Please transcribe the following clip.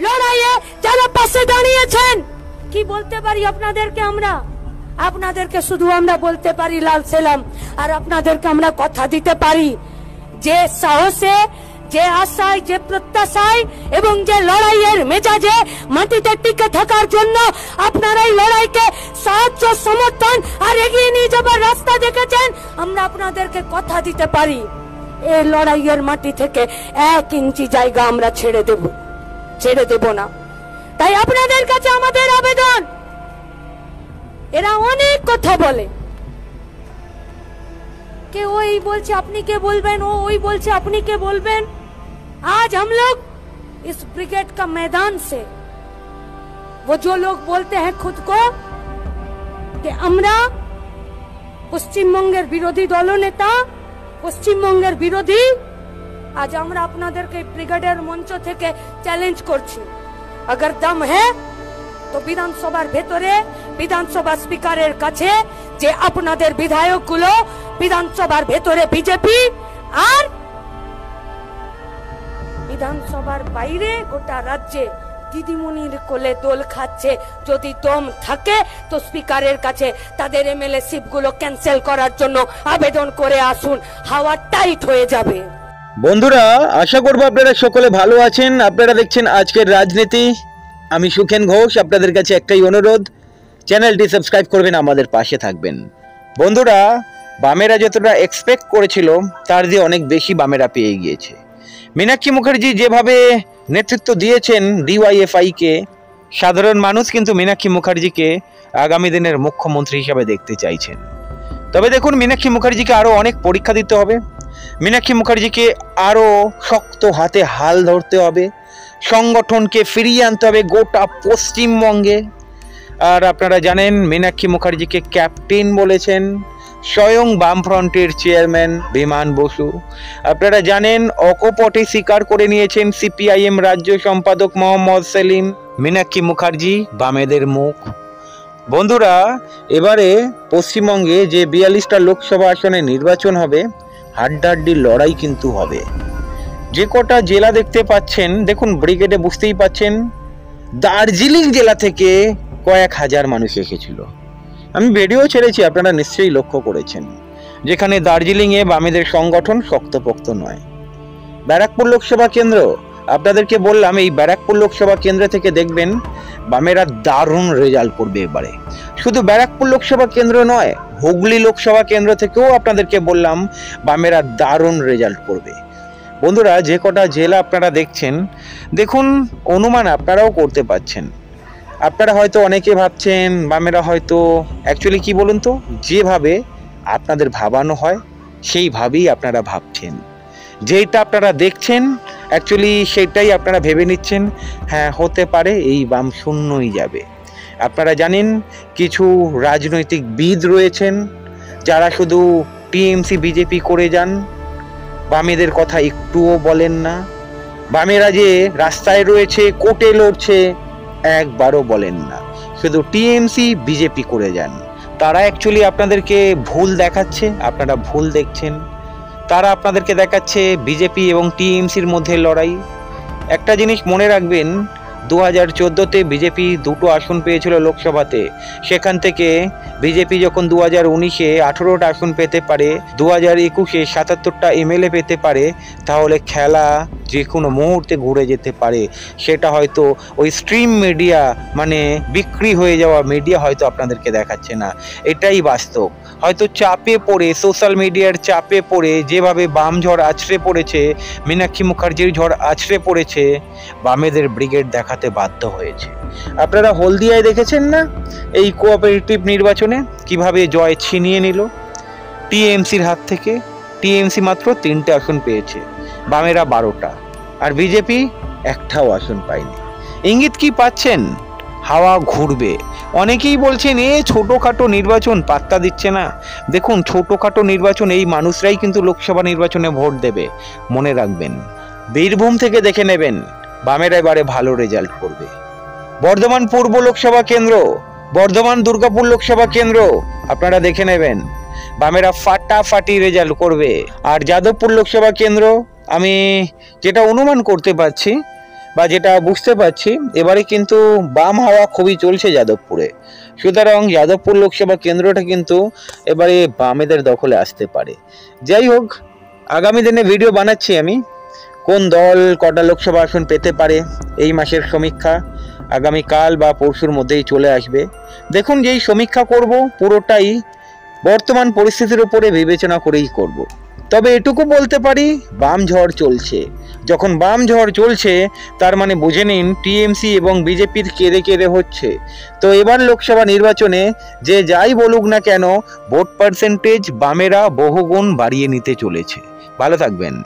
লড়াইয়ে যারা পাশে দাঁড়িয়েছেন। কি বলতে পারি আপনাদেরকে? আপনাদেরকে শুধু আমরা বলতে পারি লাল সেলাম। আর আপনাদেরকে আমরা কথা দিতে পারি যে সাহসে, যে আশায়, যে প্রত্যাশায় এবং যে লড়াইয়ের মেজাজে মাটিতে টিকে থাকার জন্য আপনারা এই লড়াইকে সাহায্য, সমর্থন আর এগিয়ে নিয়ে যাবার রাস্তা দেখেছেন, আমরা আপনাদেরকে কথা দিতে পারি এই লড়াইয়ের মাটি থেকে 1 ইঞ্চি জায়গা আমরা ছেড়ে দেব না। তাই আপনাদের কাছে আমাদের আবেদন, এরা অনেক কথা বলে, কে ওই বলছে আপনি কে বলবেন, ওই बलছে আপনি কে বলবেন। आज हम लोग इस ब्रिगेड का मैदान से वो जो लोग बोलते हैं खुद को कि আমরা পশ্চিমবঙ্গের বিরোধী দলনেতা, পশ্চিমবঙ্গের বিরোধী, আজ আমরা আপনাদেরকে ব্রিগেডের মঞ্চ থেকে চ্যালেঞ্জ করছি, अगर दम है তো বিধানসভার ভেতরে বিধানসভা স্পিকারের কাছে যে আপনাদের বিধায়কগুলো বিধানসভার ভেতরে বিজেপি আর বিধানসভার বাইরে গোটা রাজ্যে দিদিমণির কোলে দোল খাচ্ছে, যদি দম থাকে তো স্পিকারের কাছে তাদের এমএলএ শিপগুলো ক্যান্সেল করার জন্য আবেদন করে আসুন, হাওয়া টাইট হয়ে যাবে। বন্ধুরা, আশা করব আপনারা সকলে ভালো আছেন। আপনারা দেখছেন আজকের রাজনীতি। আমি সুখেন ঘোষ। আপনাদের কাছে একটাই অনুরোধ, চ্যানেলটি সাবস্ক্রাইব করবেন, আমাদের পাশে থাকবেন। বন্ধুরা, বামেরা যতটা এক্সপেক্ট করেছিল তার দিয়ে অনেক বেশি বামেরা পেয়ে গিয়েছে। মীনাক্ষী মুখার্জি যেভাবে নেতৃত্ব দিয়েছেন ডিওয়াইএফআই কে, সাধারণ মানুষ কিন্তু মীনাক্ষী মুখার্জিকে আগামী দিনের মুখ্যমন্ত্রী হিসেবে দেখতে চাইছেন। তবে দেখুন, মীনাক্ষী মুখার্জিকে আরও অনেক পরীক্ষা দিতে হবে, মীনাক্ষী মুখার্জিকে আরও শক্ত হাতে হাল ধরতে হবে, সংগঠনকে ফিরিয়ে আনতে হবে গোটা পশ্চিমবঙ্গে। আর আপনারা জানেন মীনাক্ষী মুখার্জিকে ক্যাপ্টেন বলেছেন স্বয়ং বামফ্রন্টের চেয়ারম্যান বিমান বসু। আপনারা জানেন অকপটে স্বীকার করে নিয়েছেন সিপিআইএম রাজ্য সম্পাদক মোহাম্মদ সেলিম, মীনাক্ষী মুখার্জি বামেদের মুখ। বন্ধুরা, এবারে পশ্চিমবঙ্গে যে 42টা লোকসভা আসনে নির্বাচন হবে, হাড্ডাহাড্ডি লড়াই কিন্তু হবে। যে কটা জেলা দেখতে পাচ্ছেন, দেখুন ব্রিগেডে বুঝতেই পাচ্ছেন দার্জিলিং জেলা থেকে কয়েক হাজার মানুষ এসেছিল। আমি ভিডিও ছেড়েছি, আপনারা নিশ্চয়ই লক্ষ্য করেছেন, যেখানে দার্জিলিংয়ে বামেদের সংগঠন শক্তপোক্ত নয়। ব্যারাকপুর লোকসভা কেন্দ্র, আপনাদেরকে বললাম এই ব্যারাকপুর লোকসভা কেন্দ্র থেকে দেখবেন বামেরা দারুণ রেজাল্ট করবে এবারে। শুধু ব্যারাকপুর লোকসভা কেন্দ্র নয়, হুগলি লোকসভা কেন্দ্র থেকেও আপনাদেরকে বললাম বামেরা দারুণ রেজাল্ট করবে। বন্ধুরা, যে কটা জেলা আপনারা দেখছেন, দেখুন অনুমান আপনারাও করতে পারছেন। আপনারা হয়তো অনেকে ভাবছেন বামেরা হয়তো অ্যাকচুয়ালি কি বলুন তো, যেভাবে আপনাদের ভাবানো হয় সেইভাবেই আপনারা ভাবছেন, যেটা আপনারা দেখছেন অ্যাকচুয়ালি সেটাই আপনারা ভেবে নিচ্ছেন হ্যাঁ হতে পারে এই বাম শূন্যই যাবে। আপনারা জানেন কিছু রাজনৈতিক বিদ রয়েছেন যারা শুধু টিএমসি বিজেপি করে যান, বামেদের কথা একটুও বলেন না। বামেরা যে রাস্তায় রয়েছে, কোর্টে লড়ছে, একবারও বলেন না, শুধু টিএমসি বিজেপি করে যান। তারা অ্যাকচুয়ালি আপনাদেরকে ভুল দেখাচ্ছে, আপনারা ভুল দেখছেন। তারা আপনাদেরকে দেখাচ্ছে বিজেপি এবং টিএমসির মধ্যে লড়াই। একটা জিনিস মনে রাখবেন, 2014-তে বিজেপি 2টো আসন পেয়েছিল লোকসভাতে, সেখান থেকে বিজেপি যখন 2019-এ 18টা আসন পেতে পারে, 2021-এ 77টা এমএলএ পেতে পারে, তাহলে খেলা যে কোনো মুহূর্তে ঘুরে যেতে পারে। সেটা হয়তো ওই স্ট্রিম মিডিয়া, মানে বিক্রি হয়ে যাওয়া মিডিয়া হয়তো আপনাদেরকে দেখাচ্ছে না, এটাই বাস্তব। হয়তো চাপে পড়ে, সোশ্যাল মিডিয়ার চাপে পড়ে যেভাবে বাম ঝড় আছড়ে পড়েছে, মীনাক্ষী মুখার্জির ঝড় আছড়ে পড়েছে, বামেদের ব্রিগেড দেখাতে বাধ্য হয়েছে। আপনারা হলদিয়ায় দেখেছেন না এই কোঅপারেটিভ নির্বাচনে কিভাবে জয় ছিনিয়ে নিল টিএমসির হাত থেকে। টিএমসি মাত্র 3টে আসন পেয়েছে, বামেরা 12টা, আর বিজেপি একটাও আসন পায়নি। ইঙ্গিত কি পাচ্ছেন? হাওয়া ঘুরবে। অনেকেই বলছেন এ ছোটোখাটো নির্বাচন, পাত্তা দিচ্ছে না। দেখুন ছোটোখাটো নির্বাচন এই মানুষরাই কিন্তু লোকসভা নির্বাচনে ভোট দেবে, মনে রাখবেন। বীরভূম থেকে দেখে নেবেন বামেরা এবারে ভালো রেজাল্ট করবে। বর্ধমান পূর্ব লোকসভা কেন্দ্র, বর্ধমান দুর্গাপুর লোকসভা কেন্দ্র আপনারা দেখে নেবেন, বামেরা ফাটাফাটি রেজাল্ট করবে। আর যাদবপুর লোকসভা কেন্দ্র আমি যেটা অনুমান করতে পারছি, বা যেটা বুঝতে পারছি এবারে কিন্তু বাম হাওয়া খুবই চলছে যাদবপুরে। সুতরাং যাদবপুর লোকসভা কেন্দ্রটা কিন্তু এবারে বামেদের দখলে আসতে পারে। যাই হোক, আগামী দিনে ভিডিও বানাচ্ছি আমি কোন দল কটা লোকসভা আসন পেতে পারে। এই মাসের সমীক্ষা আগামীকাল বা পরশুর মধ্যেই চলে আসবে। দেখুন, যেই সমীক্ষা করব পুরোটাই বর্তমান পরিস্থিতির উপরে বিবেচনা করেই করব। তবে এটুকু বলতে পারি, বাম ঝড় চলছে। যখন বাম ঝড় চলছে তার মানে বুঝে নিন টিএমসি এবং বিজেপির কেড়ে কেড়ে হচ্ছে। তো এবার লোকসভা নির্বাচনে যে যাই বলুক না কেন, ভোট পার্সেন্টেজ বামেরা বহুগুণ বাড়িয়ে নিতে চলেছে। ভালো থাকবেন।